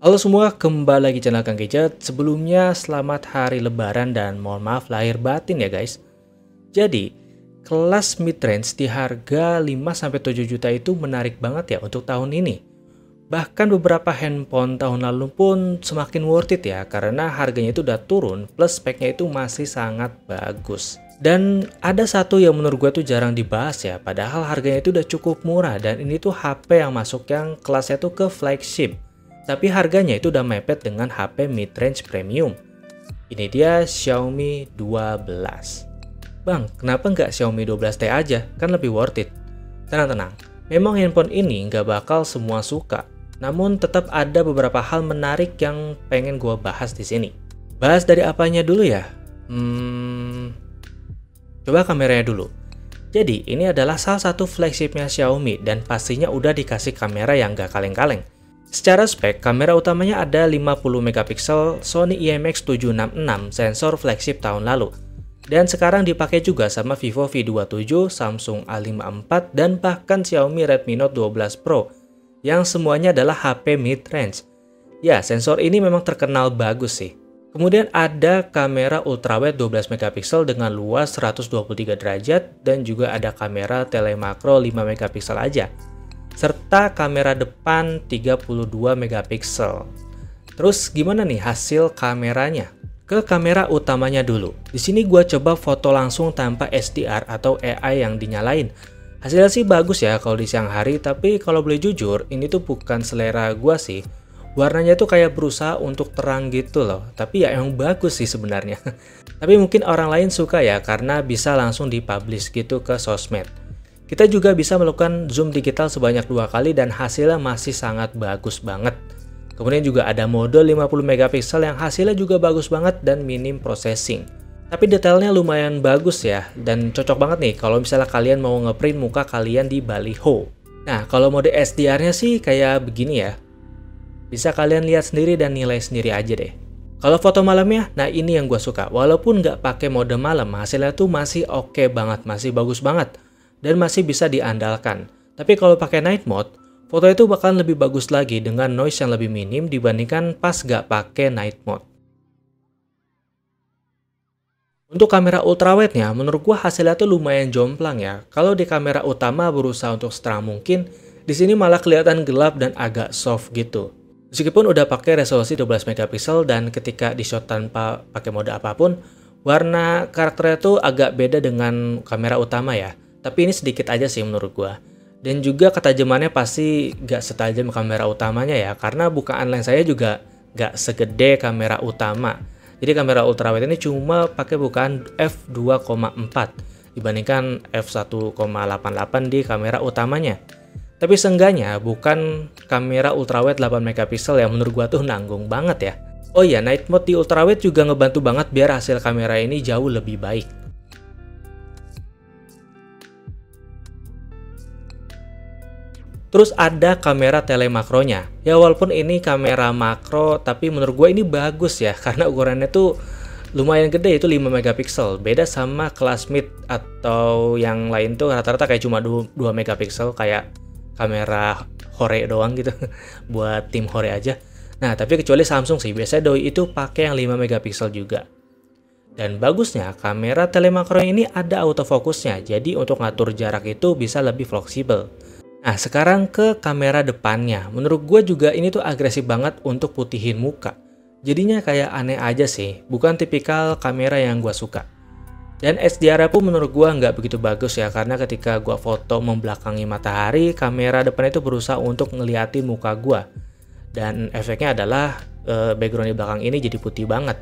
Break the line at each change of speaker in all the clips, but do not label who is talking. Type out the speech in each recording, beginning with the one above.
Halo semua, kembali lagi channel Kang Gadget. Sebelumnya selamat hari lebaran dan mohon maaf lahir batin ya guys. Jadi, kelas mid-range di harga 5-7 juta itu menarik banget ya untuk tahun ini. Bahkan beberapa handphone tahun lalu pun semakin worth it ya, karena harganya itu udah turun plus speknya itu masih sangat bagus. Dan ada satu yang menurut gue tuh jarang dibahas ya, padahal harganya itu udah cukup murah dan ini tuh HP yang masuk yang kelasnya tuh ke flagship. Tapi harganya itu udah mepet dengan HP mid-range premium. Ini dia Xiaomi 12. Bang, kenapa nggak Xiaomi 12T aja? Kan lebih worth it. Tenang-tenang, memang handphone ini nggak bakal semua suka. Namun tetap ada beberapa hal menarik yang pengen gue bahas di sini. Bahas dari apanya dulu ya? Coba kameranya dulu. Jadi, ini adalah salah satu flagshipnya Xiaomi dan pastinya udah dikasih kamera yang nggak kaleng-kaleng. Secara spek, kamera utamanya ada 50 megapiksel Sony IMX766 sensor flagship tahun lalu. Dan sekarang dipakai juga sama Vivo V27, Samsung A54, dan bahkan Xiaomi Redmi Note 12 Pro, yang semuanya adalah HP mid-range. Ya, sensor ini memang terkenal bagus sih. Kemudian ada kamera ultrawide 12 megapiksel dengan luas 123 derajat, dan juga ada kamera telemakro 5 megapiksel aja. Serta kamera depan 32 megapiksel. Terus gimana nih hasil kameranya? Ke kamera utamanya dulu. Di sini gue coba foto langsung tanpa SDR atau AI yang dinyalain. Hasilnya sih bagus ya kalau di siang hari, tapi kalau boleh jujur, ini tuh bukan selera gue sih. Warnanya tuh kayak berusaha untuk terang gitu loh. Tapi ya emang bagus sih sebenarnya. Tapi mungkin orang lain suka ya karena bisa langsung dipublish gitu ke sosmed. Kita juga bisa melakukan zoom digital sebanyak 2 kali dan hasilnya masih sangat bagus banget. Kemudian juga ada mode 50 megapiksel yang hasilnya juga bagus banget dan minim processing. Tapi detailnya lumayan bagus ya, dan cocok banget nih kalau misalnya kalian mau ngeprint muka kalian di baliho. Nah, kalau mode SDR-nya sih kayak begini ya. Bisa kalian lihat sendiri dan nilai sendiri aja deh. Kalau foto malamnya, nah ini yang gue suka. Walaupun nggak pakai mode malam, hasilnya tuh masih oke banget, masih bagus banget. Dan masih bisa diandalkan. Tapi kalau pakai night mode, foto itu bakal lebih bagus lagi dengan noise yang lebih minim dibandingkan pas gak pakai night mode. Untuk kamera ultrawide-nya, menurut gua hasilnya tuh lumayan jomplang ya. Kalau di kamera utama berusaha untuk seterang mungkin, di sini malah kelihatan gelap dan agak soft gitu. Meskipun udah pakai resolusi 12 megapiksel dan ketika di shot tanpa pakai mode apapun, warna karakternya tuh agak beda dengan kamera utama ya. Tapi ini sedikit aja sih menurut gua. Dan juga ketajamannya pasti gak setajam kamera utamanya ya, karena bukaan lensanya juga gak segede kamera utama. Jadi kamera ultrawide ini cuma pakai bukaan f2,4 dibandingkan f1,88 di kamera utamanya. Tapi seenggaknya bukan kamera ultrawide 8 megapiksel yang menurut gua tuh nanggung banget ya. Oh iya, night mode di ultrawide juga ngebantu banget biar hasil kamera ini jauh lebih baik. Terus ada kamera telemakronya. Ya walaupun ini kamera makro, tapi menurut gue ini bagus ya. Karena ukurannya tuh lumayan gede, itu 5 megapiksel. Beda sama kelas mid atau yang lain tuh rata-rata kayak cuma 2 megapiksel. Kayak kamera Hore doang gitu. Buat tim Hore aja. Nah tapi kecuali Samsung sih, biasanya doi itu pakai yang 5 megapiksel juga. Dan bagusnya kamera telemakro ini ada autofocusnya. Jadi untuk ngatur jarak itu bisa lebih fleksibel. Nah, sekarang ke kamera depannya. Menurut gue juga ini tuh agresif banget untuk putihin muka. Jadinya kayak aneh aja sih, bukan tipikal kamera yang gue suka. Dan SDR pun menurut gue nggak begitu bagus ya, karena ketika gue foto membelakangi matahari, kamera depan itu berusaha untuk ngeliatin muka gue. Dan efeknya adalah background di belakang ini jadi putih banget.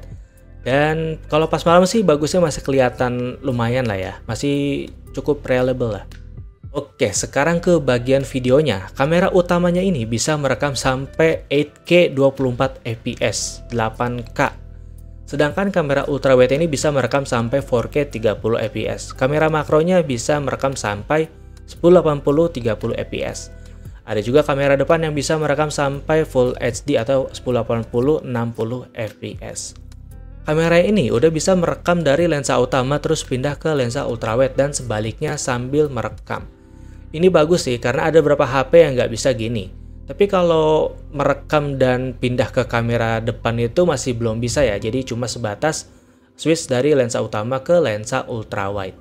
Dan kalau pas malam sih bagusnya masih kelihatan lumayan lah ya, masih cukup reliable lah. Oke, sekarang ke bagian videonya. Kamera utamanya ini bisa merekam sampai 8K 24 fps 8K. Sedangkan kamera ultrawide ini bisa merekam sampai 4K 30 fps. Kamera makronya bisa merekam sampai 1080 30 fps. Ada juga kamera depan yang bisa merekam sampai Full HD atau 1080 60 fps. Kamera ini udah bisa merekam dari lensa utama terus pindah ke lensa ultrawide dan sebaliknya sambil merekam. Ini bagus sih karena ada beberapa HP yang nggak bisa gini. Tapi kalau merekam dan pindah ke kamera depan itu masih belum bisa ya, jadi cuma sebatas switch dari lensa utama ke lensa ultrawide.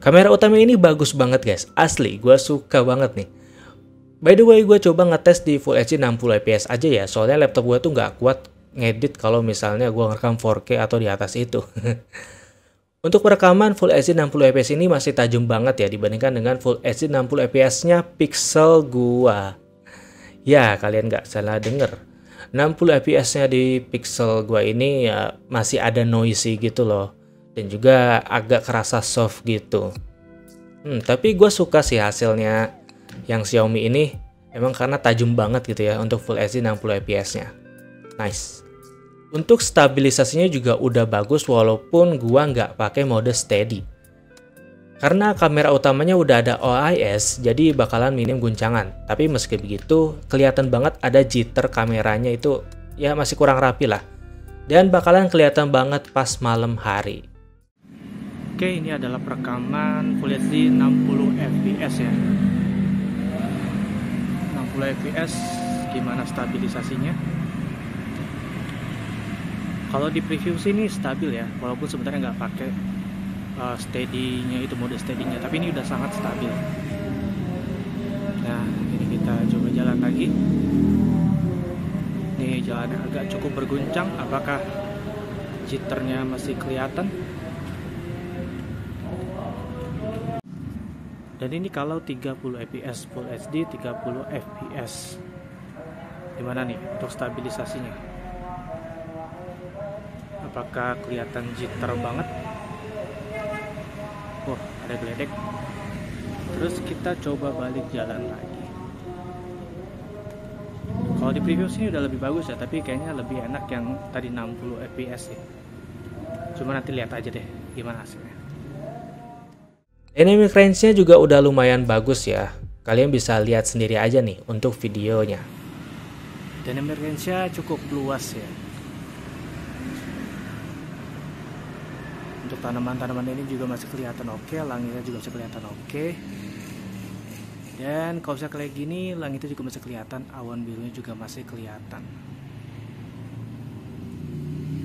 Kamera utama ini bagus banget guys, asli gue suka banget nih. By the way, gue coba ngetes di Full HD 60 fps aja ya, soalnya laptop gue tuh nggak kuat ngedit kalau misalnya gue ngerekam 4K atau di atas itu. Untuk perekaman Full HD 60 fps ini masih tajam banget ya dibandingkan dengan Full HD 60 fps-nya Pixel gua. Ya, kalian nggak salah denger. 60 fps-nya di Pixel gua ini ya masih ada noisy gitu loh. Dan juga agak kerasa soft gitu. Tapi gue suka sih hasilnya yang Xiaomi ini. Emang karena tajam banget gitu ya untuk Full HD 60 fps-nya. Nice. Untuk stabilisasinya juga udah bagus walaupun gua nggak pakai mode steady. Karena kamera utamanya udah ada OIS, jadi bakalan minim guncangan. Tapi meski begitu, kelihatan banget ada jitter kameranya itu ya masih kurang rapi lah. Dan bakalan kelihatan banget pas malam hari. Oke, ini adalah perekaman Full HD 60 fps ya. 60 fps, gimana stabilisasinya? Kalau di preview sini stabil ya, walaupun sebenarnya nggak pakai steady-nya itu, mode steady-nya, tapi ini udah sangat stabil. Nah, ini kita coba jalan lagi. Nih jalannya agak cukup berguncang, apakah jitternya masih kelihatan? Dan ini kalau 30 fps Full HD 30 fps. Gimana nih untuk stabilisasinya? Apakah kelihatan jitter banget? Oh, ada geledek. Terus kita coba balik jalan lagi. Kalau di preview sini udah lebih bagus ya, tapi kayaknya lebih enak yang tadi 60 fps ya. Cuma nanti lihat aja deh gimana hasilnya. Dynamic range-nya juga udah lumayan bagus ya. Kalian bisa lihat sendiri aja nih untuk videonya. Dynamic range-nya cukup luas ya. Untuk tanaman-tanaman ini juga masih kelihatan oke, langitnya juga masih kelihatan oke. Dan kalau misalnya kayak gini, langitnya juga masih kelihatan, awan birunya juga masih kelihatan.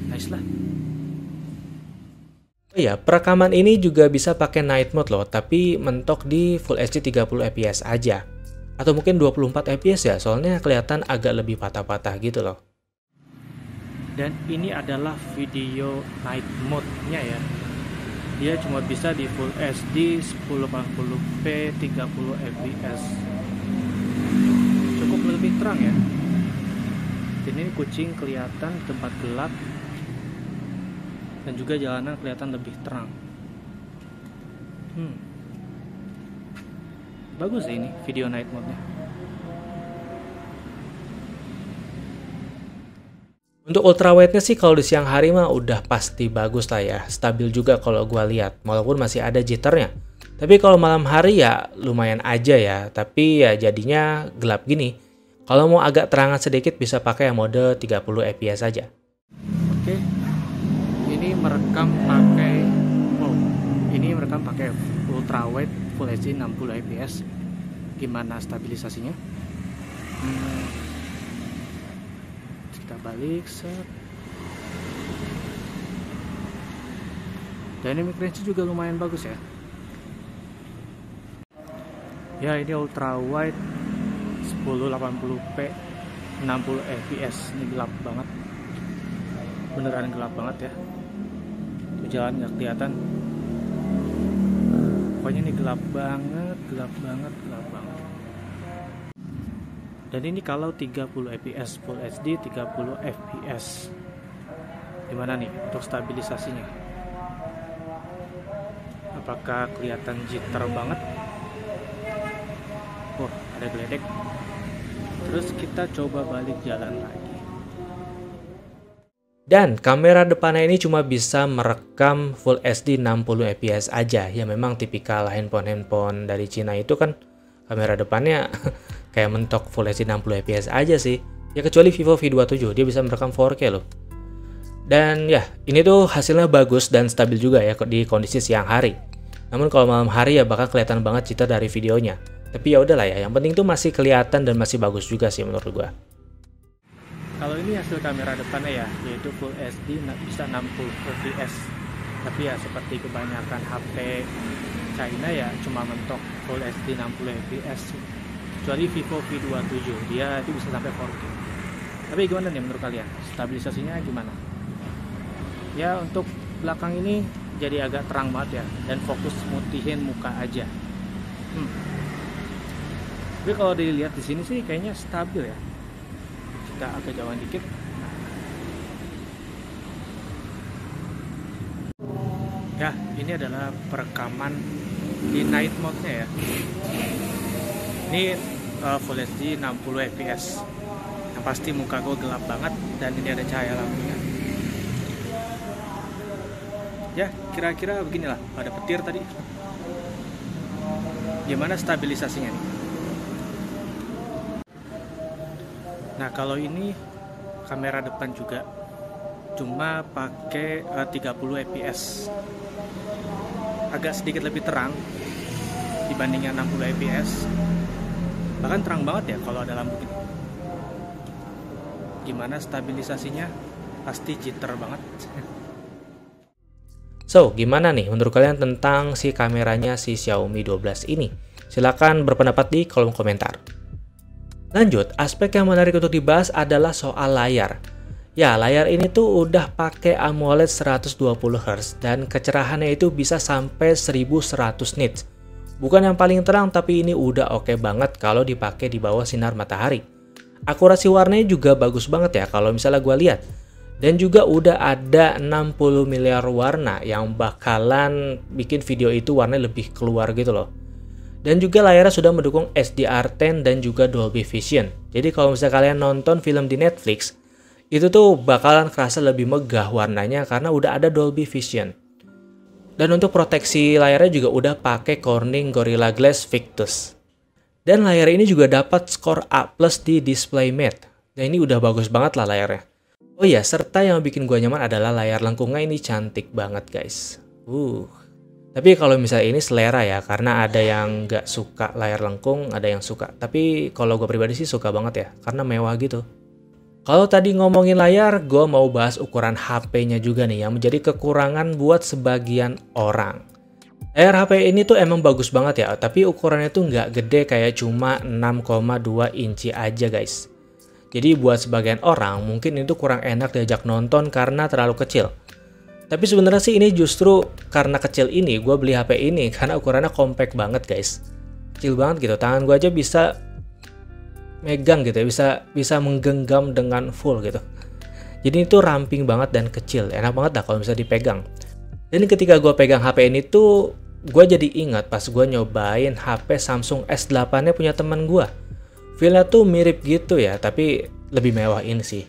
Nice lah. Oh iya, perekaman ini juga bisa pakai night mode loh, tapi mentok di Full HD 30 fps aja. Atau mungkin 24 fps ya, soalnya kelihatan agak lebih patah-patah gitu loh. Dan ini adalah video night mode-nya ya. Dia cuma bisa di Full HD 1080p 30 fps. Cukup lebih terang ya. Ini kucing kelihatan di tempat gelap. Dan juga jalanan kelihatan lebih terang. Bagus ya ini video night mode-nya. Untuk ultrawide-nya sih kalau di siang hari mah udah pasti bagus lah ya. Stabil juga kalau gua lihat, walaupun masih ada jitternya. Tapi kalau malam hari ya lumayan aja ya, tapi ya jadinya gelap gini. Kalau mau agak terangan sedikit bisa pakai yang mode 30 fps aja. Oke. Ini merekam pakai ultrawide Full HD 60 fps. Gimana stabilisasinya? Kita balik set. Dynamic range juga lumayan bagus ya. Ya, ini ultrawide 1080p 60 fps. Ini gelap banget. Beneran gelap banget ya. Jalan nggak kelihatan. Pokoknya ini gelap banget. Dan ini kalau 30 fps Full HD 30 fps. Gimana nih untuk stabilisasinya? Apakah kelihatan jitter banget? Oh, ada geledek. Terus kita coba balik jalan lagi. Dan kamera depannya ini cuma bisa merekam Full HD 60 fps aja. Ya memang tipikal handphone dari Cina itu kan kamera depannya kayak mentok Full HD 60 fps aja sih. Ya kecuali Vivo V27, dia bisa merekam 4K loh. Dan ya, ini tuh hasilnya bagus dan stabil juga ya di kondisi siang hari. Namun kalau malam hari ya bakal kelihatan banget jitter dari videonya. Tapi ya udahlah ya, yang penting tuh masih kelihatan dan masih bagus juga sih menurut gua. Kalau ini hasil kamera depannya ya, yaitu Full HD bisa 60 fps. Tapi ya seperti kebanyakan HP China ya cuma mentok Full HD 60 fps. Kecuali Vivo V27, dia itu bisa sampai 4K. Tapi gimana nih menurut kalian? Stabilisasinya gimana? Ya untuk belakang ini jadi agak terang banget ya, dan fokus mutihin muka aja. Tapi kalau dilihat di sini sih kayaknya stabil ya. Kita agak jauhan dikit. Ya, ini adalah perekaman di night mode-nya ya. Ini Full HD 60 fps. Yang pasti muka gue gelap banget dan ini ada cahaya lampunya. Ya, kira-kira beginilah. Ada petir tadi. Gimana stabilisasinya nih? Nah, kalau ini kamera depan juga cuma pakai 30 fps. Agak sedikit lebih terang dibandingnya 60 fps. Bahkan terang banget ya kalau ada lampu gini. Gimana stabilisasinya? Pasti jitter banget. So, gimana nih menurut kalian tentang si kameranya si Xiaomi 12 ini? Silahkan berpendapat di kolom komentar. Lanjut, aspek yang menarik untuk dibahas adalah soal layar. Ya, layar ini tuh udah pakai AMOLED 120Hz dan kecerahannya itu bisa sampai 1100 nits. Bukan yang paling terang, tapi ini udah oke banget kalau dipakai di bawah sinar matahari. Akurasi warnanya juga bagus banget ya kalau misalnya gue lihat. Dan juga udah ada 60 miliar warna yang bakalan bikin video itu warnanya lebih keluar gitu loh. Dan juga layarnya sudah mendukung HDR10 dan juga Dolby Vision. Jadi kalau misalnya kalian nonton film di Netflix, itu tuh bakalan kerasa lebih megah warnanya karena udah ada Dolby Vision. Dan untuk proteksi layarnya juga udah pakai Corning Gorilla Glass Victus. Dan layar ini juga dapat skor A+ di DisplayMate. Dan ini udah bagus banget lah layarnya. Oh iya, serta yang bikin gua nyaman adalah layar lengkungnya ini cantik banget guys. Tapi kalau misalnya ini selera ya, karena ada yang nggak suka layar lengkung, ada yang suka. Tapi kalau gue pribadi sih suka banget ya, karena mewah gitu. Kalau tadi ngomongin layar, gue mau bahas ukuran HP-nya juga nih, yang menjadi kekurangan buat sebagian orang. Layar HP ini tuh emang bagus banget ya, tapi ukurannya tuh nggak gede kayak cuma 6,2 inci aja guys. Jadi buat sebagian orang, mungkin itu kurang enak diajak nonton karena terlalu kecil. Tapi sebenarnya sih ini justru karena kecil ini gue beli HP ini karena ukurannya compact banget guys. Kecil banget gitu, tangan gue aja bisa megang gitu ya, bisa menggenggam dengan full gitu. Jadi itu ramping banget dan kecil, enak banget lah kalau bisa dipegang. Dan ketika gue pegang HP ini tuh, gue jadi ingat pas gue nyobain HP Samsung S8-nya punya teman gue. Feel-nya tuh mirip gitu ya, tapi lebih mewah ini sih.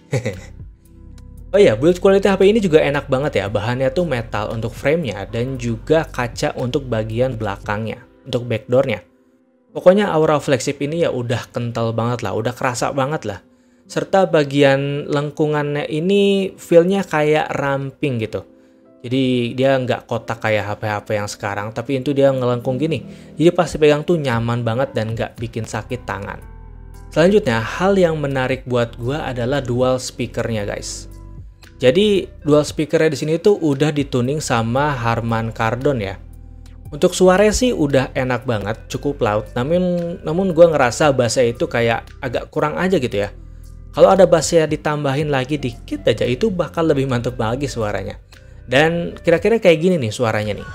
Oh iya, build quality HP ini juga enak banget ya. Bahannya tuh metal untuk framenya dan juga kaca untuk bagian belakangnya, untuk backdoornya. Pokoknya aura flagship ini ya udah kental banget lah, udah kerasa banget lah. Serta bagian lengkungannya ini feel-nya kayak ramping gitu. Jadi dia nggak kotak kayak HP-HP yang sekarang, tapi itu dia ngelengkung gini. Jadi pas dipegang tuh nyaman banget dan nggak bikin sakit tangan. Selanjutnya, hal yang menarik buat gua adalah dual speakernya guys. Jadi dual speakernya di sini tuh udah dituning sama Harman Kardon ya. Untuk suaranya sih udah enak banget, cukup loud. Namun gue ngerasa bassnya itu kayak agak kurang aja gitu ya. Kalau ada bassnya ditambahin lagi dikit aja itu bakal lebih mantep lagi suaranya. Dan kira-kira kayak gini nih suaranya nih.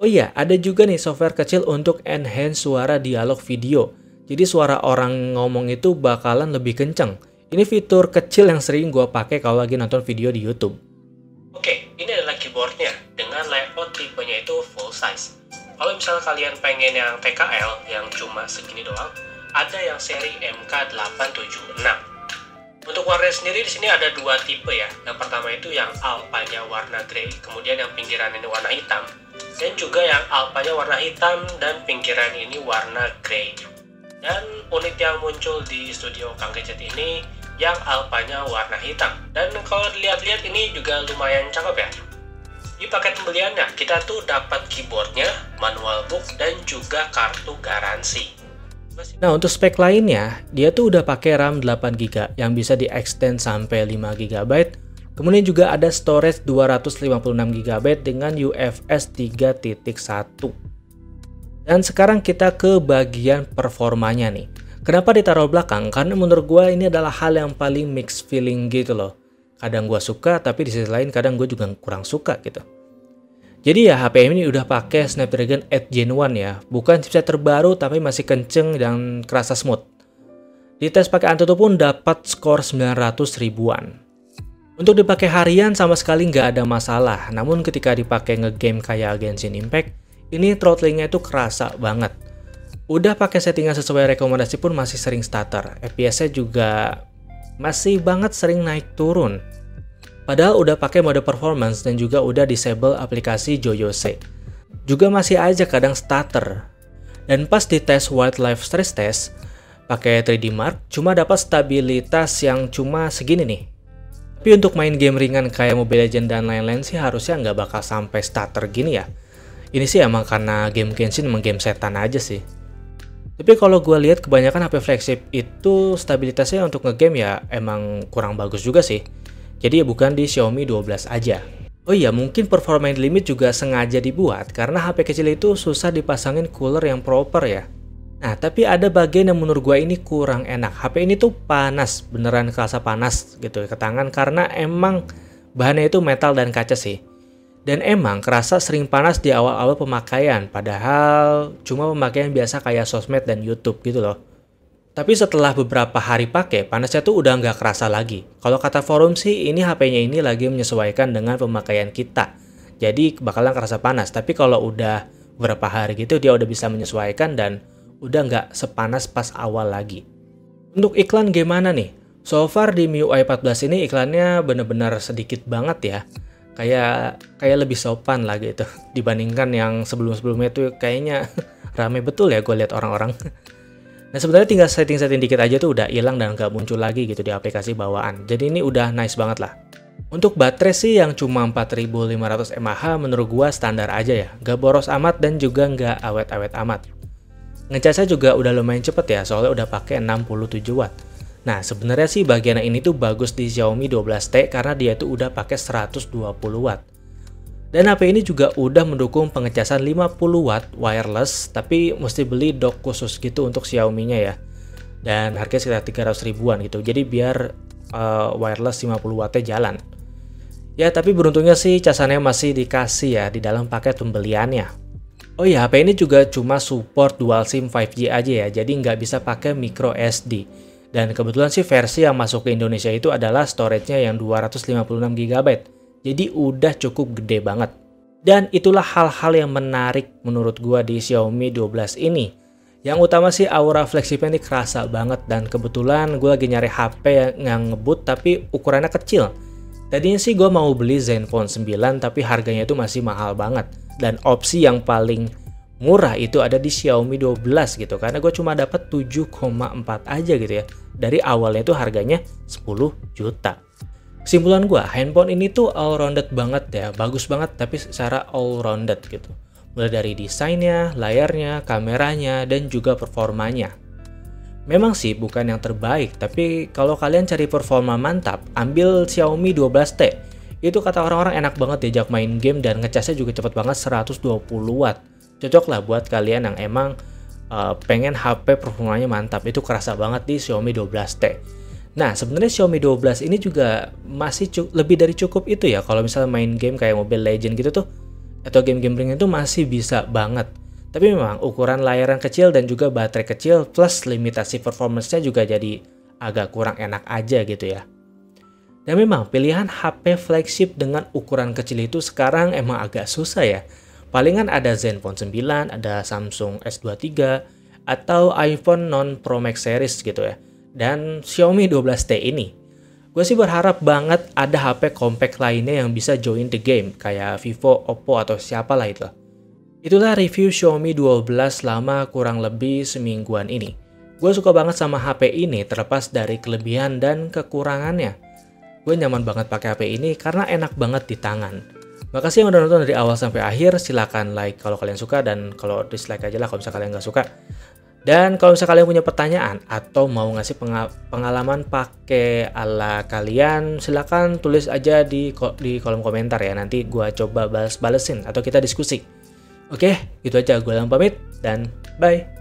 Oh iya, ada juga nih software kecil untuk enhance suara dialog video. Jadi suara orang ngomong itu bakalan lebih kenceng. Ini fitur kecil yang sering gue pakai kalau lagi nonton video di YouTube. Oke, ini adalah keyboardnya dengan layout tipenya itu full size. Kalau misalnya kalian pengen yang TKL yang cuma segini doang, ada yang seri MK876. Untuk warna sendiri di sini ada dua tipe ya. Yang pertama itu yang alpanya warna grey, kemudian yang pinggiran ini warna hitam. Dan juga yang alpanya warna hitam dan pinggiran ini warna grey. Dan unit yang muncul di studio Kang Gadget ini yang alpanya warna hitam. Dan kalau dilihat-lihat ini juga lumayan cakep ya. Di paket pembeliannya kita tuh dapat keyboardnya, manual book, dan juga kartu garansi. Nah, untuk spek lainnya, dia tuh udah pakai RAM 8GB yang bisa di-extend sampai 5GB. Kemudian juga ada storage 256GB dengan UFS 3.1. Dan sekarang kita ke bagian performanya nih. Kenapa ditaruh belakang? Karena menurut gue ini adalah hal yang paling mixed feeling gitu loh. Kadang gue suka, tapi di sisi lain kadang gue juga kurang suka gitu. Jadi ya HP ini udah pakai Snapdragon 8 Gen 1 ya, bukan chipset terbaru tapi masih kenceng dan kerasa smooth. Di tes pakai Antutu pun dapat skor 900 ribuan. Untuk dipakai harian sama sekali nggak ada masalah, namun ketika dipakai ngegame kayak Genshin Impact, ini throttlingnya itu kerasa banget. Udah pakai settingan sesuai rekomendasi pun masih sering stutter, FPS-nya juga masih banget sering naik turun. Padahal udah pakai mode performance dan juga udah disable aplikasi Joyose. Juga masih aja kadang stutter. Dan pas di tes wildlife stress test, pakai 3D Mark cuma dapat stabilitas yang cuma segini nih. Tapi untuk main game ringan kayak Mobile Legends dan lain-lain sih harusnya nggak bakal sampai stutter gini ya. Ini sih emang karena game Genshin emang game setan aja sih. Tapi kalau gue lihat kebanyakan HP flagship itu stabilitasnya untuk ngegame ya emang kurang bagus juga sih. Jadi ya bukan di Xiaomi 12 aja. Oh iya, mungkin performa limit juga sengaja dibuat karena HP kecil itu susah dipasangin cooler yang proper ya. Nah, tapi ada bagian yang menurut gue ini kurang enak. HP ini tuh panas, beneran kerasa panas gitu ke tangan karena emang bahannya itu metal dan kaca sih. Dan emang kerasa sering panas di awal-awal pemakaian, padahal cuma pemakaian biasa kayak sosmed dan YouTube gitu loh. Tapi setelah beberapa hari pakai, panasnya tuh udah nggak kerasa lagi. Kalau kata forum sih, ini HP-nya ini lagi menyesuaikan dengan pemakaian kita. Jadi bakalan kerasa panas. Tapi kalau udah beberapa hari gitu, dia udah bisa menyesuaikan dan udah nggak sepanas pas awal lagi. Untuk iklan gimana nih? So far di MIUI 14 ini iklannya bener-bener sedikit banget ya. Kayak lebih sopan lah gitu. Dibandingkan yang sebelum-sebelumnya tuh kayaknya rame betul ya gue lihat orang-orang. Nah sebenarnya tinggal setting-setting dikit aja tuh udah hilang dan nggak muncul lagi gitu di aplikasi bawaan. Jadi ini udah nice banget lah. Untuk baterai sih yang cuma 4500 mAh menurut gua standar aja ya. Nggak boros amat dan juga nggak awet-awet amat. Ngecasnya juga udah lumayan cepet ya, soalnya udah pakai 67 watt. Nah sebenarnya sih bagian ini tuh bagus di Xiaomi 12T karena dia tuh udah pakai 120 watt. Dan HP ini juga udah mendukung pengecasan 50 watt wireless, tapi mesti beli dock khusus gitu untuk Xiaomi-nya ya. Dan harganya sekitar 300 ribuan gitu, jadi biar wireless 50 wattnya jalan. Ya tapi beruntungnya sih casannya masih dikasih ya di dalam paket pembeliannya. Oh iya, HP ini juga cuma support dual SIM 5G aja ya, jadi nggak bisa pakai micro SD. Dan kebetulan sih versi yang masuk ke Indonesia itu adalah storage-nya yang 256GB. Jadi udah cukup gede banget. Dan itulah hal-hal yang menarik menurut gua di Xiaomi 12 ini. Yang utama sih aura flagshipnya ini kerasa banget. Dan kebetulan gua lagi nyari HP yang ngebut tapi ukurannya kecil. Tadinya sih gua mau beli Zenfone 9 tapi harganya itu masih mahal banget. Dan opsi yang paling murah itu ada di Xiaomi 12 gitu. Karena gua cuma dapat 7,4 aja gitu ya. Dari awalnya itu harganya 10 juta. Kesimpulan gue, handphone ini tuh all-rounded banget ya, bagus banget tapi secara all-rounded gitu. Mulai dari desainnya, layarnya, kameranya, dan juga performanya. Memang sih bukan yang terbaik, tapi kalau kalian cari performa mantap, ambil Xiaomi 12T. Itu kata orang-orang enak banget diajak main game dan ngecasnya juga cepet banget 120 watt. Cocok lah buat kalian yang emang pengen HP performanya mantap, itu kerasa banget di Xiaomi 12T. Nah, sebenarnya Xiaomi 12 ini juga masih lebih dari cukup itu ya. Kalau misalnya main game kayak Mobile Legends gitu tuh, atau game-game ringan itu masih bisa banget. Tapi memang ukuran layar yang kecil dan juga baterai kecil plus limitasi performance-nya juga jadi agak kurang enak aja gitu ya. Dan memang pilihan HP flagship dengan ukuran kecil itu sekarang emang agak susah ya. Palingan ada Zenfone 9, ada Samsung S23, atau iPhone non Pro Max series gitu ya. Dan Xiaomi 12T ini. Gue sih berharap banget ada HP compact lainnya yang bisa join the game, kayak Vivo, Oppo, atau siapalah itu. Itulah review Xiaomi 12 selama kurang lebih semingguan ini. Gue suka banget sama HP ini terlepas dari kelebihan dan kekurangannya. Gue nyaman banget pakai HP ini karena enak banget di tangan. Makasih yang udah nonton dari awal sampai akhir. Silahkan like kalau kalian suka dan kalau dislike aja lah kalau misalnya kalian nggak suka. Dan kalau misalnya kalian punya pertanyaan atau mau ngasih pengalaman pakai ala kalian, silahkan tulis aja di kolom komentar ya. Nanti gue coba balesin atau kita diskusi. Oke, gitu aja. Gue Ilham pamit dan bye.